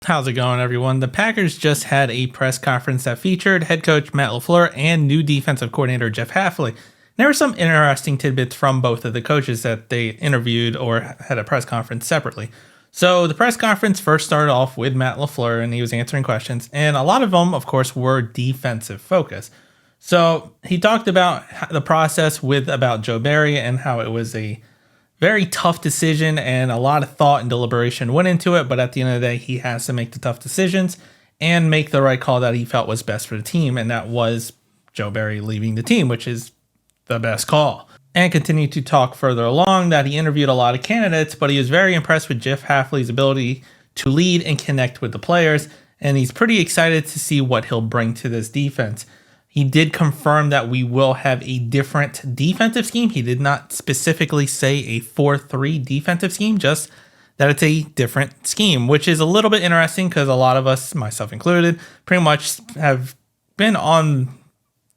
How's it going, everyone? The Packers just had a press conference that featured head coach Matt Lafluer and new defensive coordinator Jeff Hafley. There were some interesting tidbits from both of the coaches that they interviewed or had a press conference separately. So the press conference first started off with Matt Lafluer, and he was answering questions, and a lot of them, of course, were defensive focused. So he talked about the process about Joe Barry and how it was a very tough decision and a lot of thought and deliberation went into it. But at the end of the day, he has to make the tough decisions and make the right call that he felt was best for the team. And that was Joe Barry leaving the team, which is the best call. And continued to talk further along that he interviewed a lot of candidates, but he was very impressed with Jeff Hafley's ability to lead and connect with the players. And he's pretty excited to see what he'll bring to this defense. He did confirm that we will have a different defensive scheme. He did not specifically say a 4-3 defensive scheme, just that it's a different scheme, which is a little bit interesting because a lot of us, myself included, pretty much have been on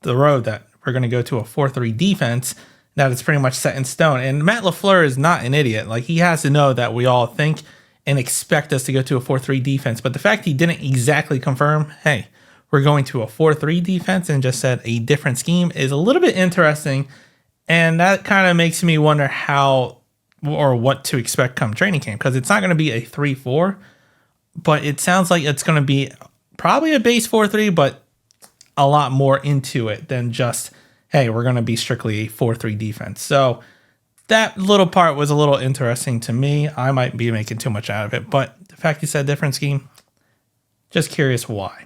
the road that we're going to go to a 4-3 defense that is pretty much set in stone. And Matt Lafluer is not an idiot. Like, he has to know that we all think and expect us to go to a 4-3 defense. But the fact he didn't exactly confirm, hey, we're going to a 4-3 defense and just said a different scheme is a little bit interesting. And that kind of makes me wonder how or what to expect come training camp, because it's not going to be a 3-4, but it sounds like it's going to be probably a base 4-3, but a lot more into it than just, hey, we're going to be strictly a 4-3 defense. So that little part was a little interesting to me. I might be making too much out of it, but the fact he said different scheme, just curious why.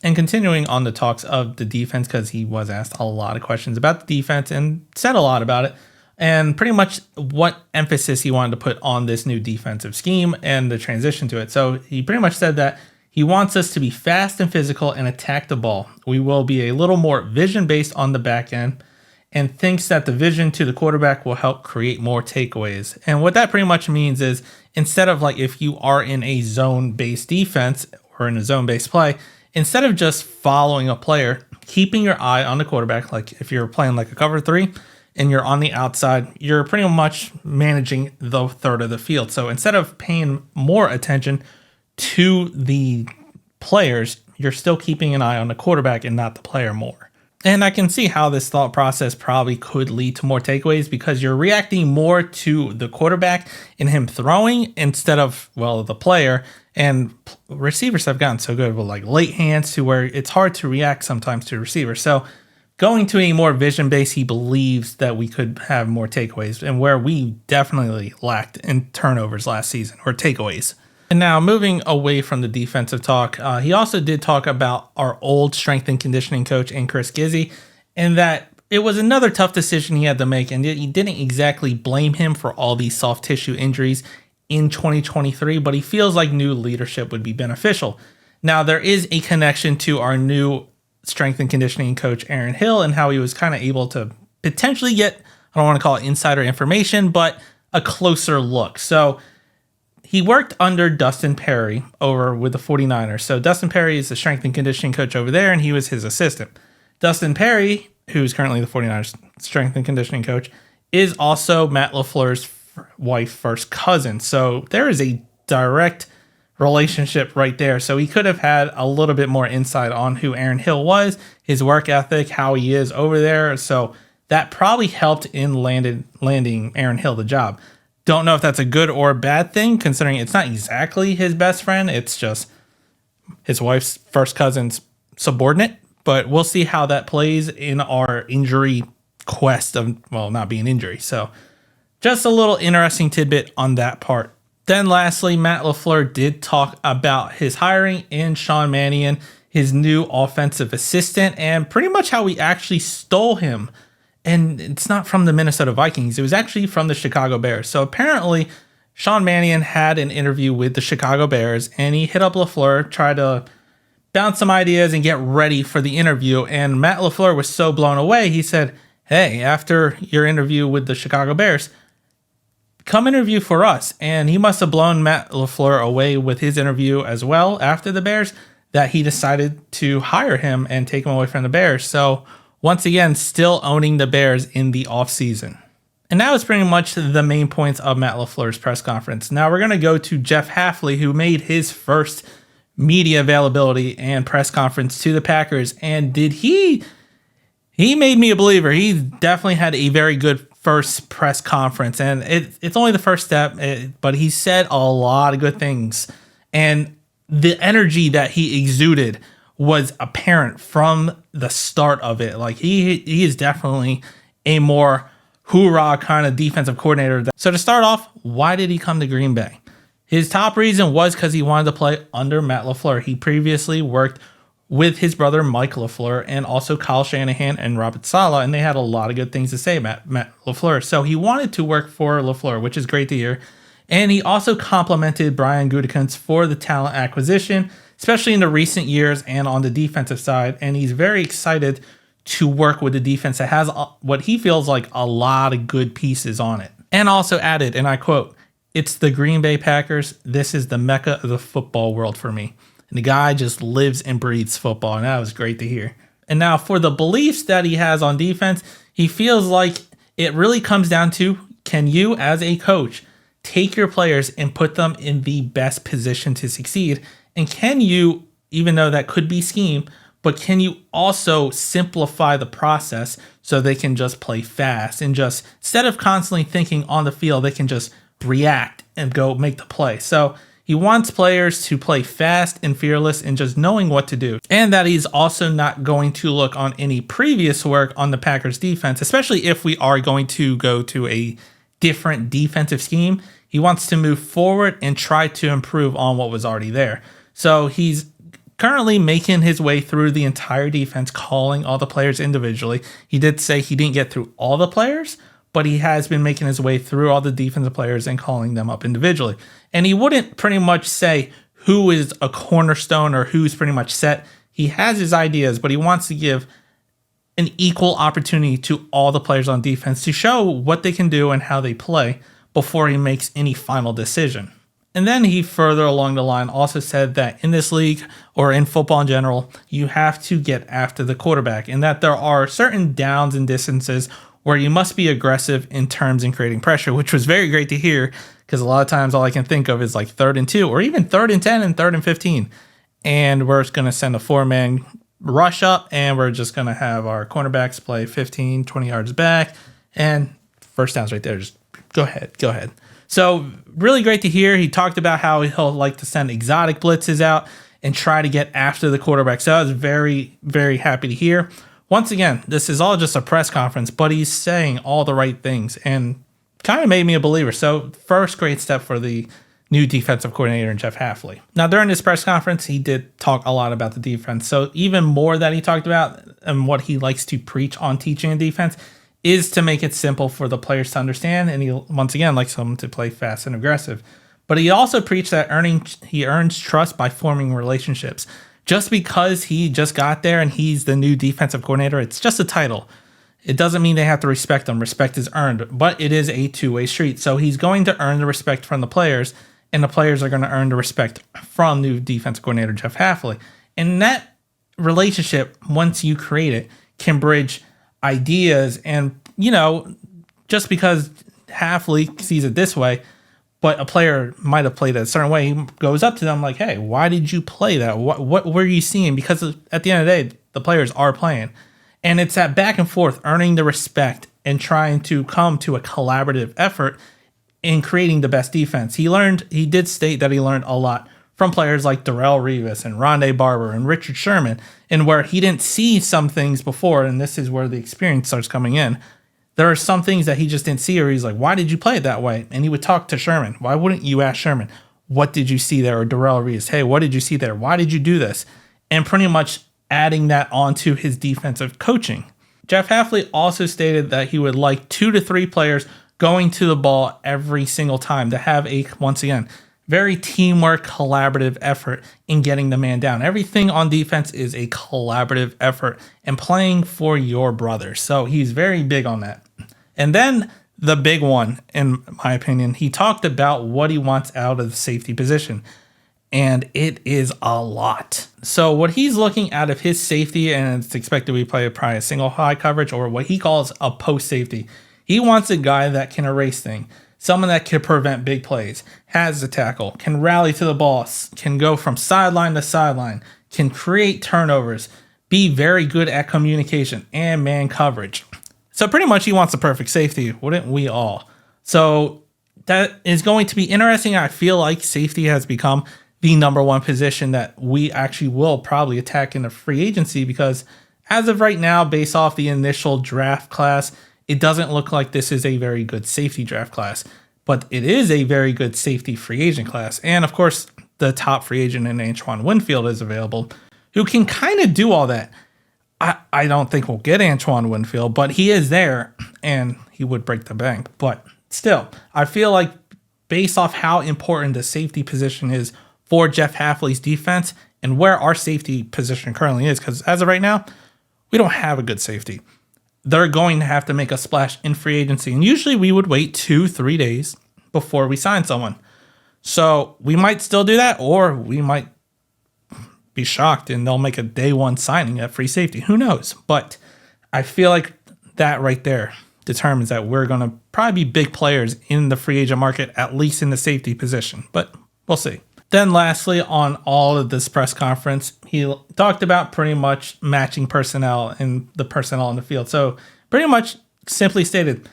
And continuing on the talks of the defense, because he was asked a lot of questions about the defense and said a lot about it, and pretty much what emphasis he wanted to put on this new defensive scheme and the transition to it. So he pretty much said that he wants us to be fast and physical and attack the ball. We will be a little more vision-based on the back end, and thinks that the vision to the quarterback will help create more takeaways. And what that pretty much means is, instead of like if you are in a zone-based defense or in a zone-based play, instead of just following a player, keeping your eye on the quarterback, like if you're playing like a cover 3 and you're on the outside, you're pretty much managing the third of the field. So instead of paying more attention to the players, you're still keeping an eye on the quarterback and not the player more. And I can see how this thought process probably could lead to more takeaways, because you're reacting more to the quarterback and him throwing instead of, well, the player. And receivers have gotten so good with like late hands to where it's hard to react sometimes to receivers. So going to a more vision base, he believes that we could have more takeaways, and where we definitely lacked in turnovers last season, or takeaways. And now moving away from the defensive talk, he also did talk about our old strength and conditioning coach and Chris Gizzi, and that it was another tough decision he had to make, and he didn't exactly blame him for all these soft tissue injuries in 2023, but he feels like new leadership would be beneficial. Now, there is a connection to our new strength and conditioning coach, Aaron Hill, and how he was kind of able to potentially get, I don't want to call it insider information, but a closer look. So he worked under Dustin Perry over with the 49ers. So Dustin Perry is the strength and conditioning coach over there, and he was his assistant. Dustin Perry, who's currently the 49ers strength and conditioning coach, is also Matt Lafleur's wife first cousin. So there is a direct relationship right there. So he could have had a little bit more insight on who Aaron Hill was, his work ethic, how he is over there. So that probably helped in landing Aaron Hill the job. Don't know if that's a good or a bad thing, considering it's not exactly his best friend. It's just his wife's first cousin's subordinate. But we'll see how that plays in our injury quest of, well, not being injury. So just a little interesting tidbit on that part. Then lastly, Matt Lafluer did talk about his hiring in Sean Mannion, his new offensive assistant, and pretty much how we actually stole him. And it's not from the Minnesota Vikings. It was actually from the Chicago Bears. So apparently, Sean Mannion had an interview with the Chicago Bears, and he hit up Lafluer, tried to bounce some ideas and get ready for the interview. And Matt Lafluer was so blown away, he said, hey, after your interview with the Chicago Bears, come interview for us. And he must have blown Matt Lafluer away with his interview as well after the Bears, that he decided to hire him and take him away from the Bears. So once again, still owning the Bears in the offseason. And that was pretty much the main points of Matt Lafleur's press conference. Now we're going to go to Jeff Hafley, who made his first media availability and press conference to the Packers. And he made me a believer. He definitely had a very good first press conference, and it's only the first step, but he said a lot of good things. And the energy that he exuded was apparent from the start of it. Like he is definitely a more hoorah kind of defensive coordinator. So to start off, why did he come to Green Bay? His top reason was because he wanted to play under Matt Lafluer. He previously worked with his brother Mike Lafluer and also Kyle Shanahan and Robert Saleh, and they had a lot of good things to say about Matt Lafluer. So he wanted to work for Lafluer, which is great to hear. And he also complimented Brian Gutekunst for the talent acquisition, especially in the recent years and on the defensive side. And he's very excited to work with a defense that has what he feels like a lot of good pieces on it. And also added, and I quote, "It's the Green Bay Packers. This is the mecca of the football world for me." And the guy just lives and breathes football, and that was great to hear. And now for the beliefs that he has on defense, he feels like it really comes down to, can you as a coach take your players and put them in the best position to succeed? And can you, even though that could be scheme, but can you also simplify the process so they can just play fast and just, instead of constantly thinking on the field, they can just react and go make the play. So he wants players to play fast and fearless and just knowing what to do. And that he's also not going to look on any previous work on the Packers defense, especially if we are going to go to a different defensive scheme. He wants to move forward and try to improve on what was already there. So he's currently making his way through the entire defense, calling all the players individually. He did say he didn't get through all the players, but he has been making his way through all the defensive players and calling them up individually. And he wouldn't pretty much say who is a cornerstone or who's pretty much set. He has his ideas, but he wants to give an equal opportunity to all the players on defense to show what they can do and how they play before he makes any final decision. And then he further along the line also said that in this league or in football in general, you have to get after the quarterback and that there are certain downs and distances where you must be aggressive in terms in creating pressure, which was very great to hear because a lot of times all I can think of is like 3rd and 2 or even 3rd and 10 and 3rd and 15. And we're just going to send a 4-man rush up and we're just going to have our cornerbacks play 15, 20 yards back and first down's right there. Just go ahead. So really great to hear. He talked about how he'll like to send exotic blitzes out and try to get after the quarterback. So I was very, very happy to hear. Once again, this is all just a press conference, but he's saying all the right things and kind of made me a believer. So first great step for the new defensive coordinator, Jeff Hafley. Now, during this press conference, he did talk a lot about the defense. So even more that he talked about and what he likes to preach on teaching a defense is to make it simple for the players to understand. And he, once again, likes them to play fast and aggressive. But he also preached that he earns trust by forming relationships. Just because he just got there and he's the new defensive coordinator, it's just a title. It doesn't mean they have to respect him. Respect is earned, but it is a two-way street. So he's going to earn the respect from the players, and the players are going to earn the respect from new defensive coordinator Jeff Hafley. And that relationship, once you create it, can bridge ideas. And, just because Hafley sees it this way, but a player might have played it a certain way, he goes up to them like, hey, why did you play that? What were you seeing? Because at the end of the day, the players are playing. And it's that back and forth, earning the respect and trying to come to a collaborative effort in creating the best defense. He did state that he learned a lot from players like Darrelle Revis and Rondé Barber and Richard Sherman, and where he didn't see some things before, and this is where the experience starts coming in. There are some things that he just didn't see, or he's like, why did you play it that way? And he would talk to Sherman. Why wouldn't you ask Sherman, what did you see there? Or Darrelle Revis, hey, what did you see there? Why did you do this? And pretty much adding that onto his defensive coaching. Jeff Hafley also stated that he would like 2 to 3 players going to the ball every single time to have a, once again, very teamwork, collaborative effort in getting the man down. Everything on defense is a collaborative effort and playing for your brother. So he's very big on that. And then the big one, in my opinion, he talked about what he wants out of the safety position. And it is a lot. So what he's looking out of his safety, and it's expected we play probably a single high coverage or what he calls a post safety. He wants a guy that can erase things. someone that can prevent big plays, has the tackle, can rally to the ball, can go from sideline to sideline, can create turnovers, be very good at communication and man coverage. So pretty much he wants the perfect safety, wouldn't we all? So that is going to be interesting. I feel like safety has become the number one position that we actually will probably attack in the free agency, because as of right now, based off the initial draft class, it doesn't look like this is a very good safety draft class, but it is a very good safety free agent class. And of course, the top free agent in Antoine Winfield is available, who can kind of do all that. I don't think we'll get Antoine Winfield, but he is there and he would break the bank. But still, I feel like based off how important the safety position is for Jeff Hafley's defense and where our safety position currently is, because as of right now, we don't have a good safety. They're going to have to make a splash in free agency. And usually we would wait 2-3 days before we sign someone. So we might still do that, or we might be shocked and they'll make a day one signing at free safety. Who knows? But I feel like that right there determines that we're going to probably be big players in the free agent market, at least in the safety position. But we'll see. Then lastly, on all of this press conference, he talked about pretty much matching personnel and the personnel in the field. So pretty much simply stated,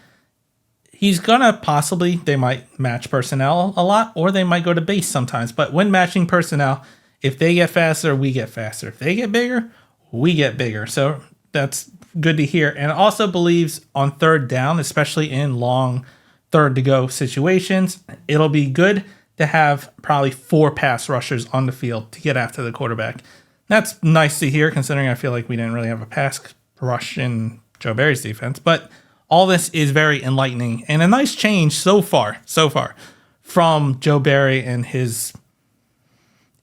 he's going to possibly, they might match personnel a lot, or they might go to base sometimes. But when matching personnel, if they get faster, we get faster. If they get bigger, we get bigger. So that's good to hear. And also believes on third down, especially in long third to go situations, it'll be good to have probably 4 pass rushers on the field to get after the quarterback. That's nice to hear, considering I feel like we didn't really have a pass rush in Joe Barry's defense. But all this is very enlightening and a nice change so far from Joe Barry and his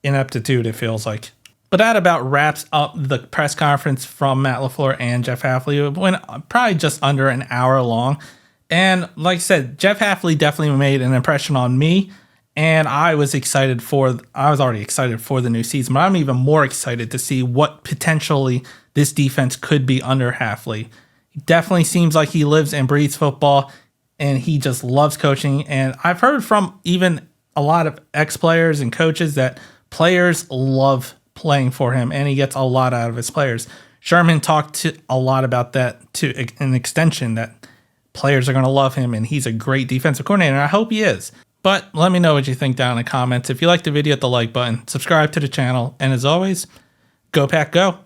ineptitude, it feels like. But that about wraps up the press conference from Matt Lafluer and Jeff Hafley. It went probably just under an hour long. And like I said, Jeff Hafley definitely made an impression on me. And I was already excited for the new season, but I'm even more excited to see what potentially this defense could be under Hafley. He definitely seems like he lives and breathes football, and he just loves coaching. And I've heard from even a lot of ex-players and coaches that players love playing for him, and he gets a lot out of his players. Sherman talked a lot about that to an extension, that players are going to love him, and he's a great defensive coordinator, and I hope he is. But let me know what you think down in the comments. If you liked the video, hit the like button, subscribe to the channel, and as always, go Pack Go.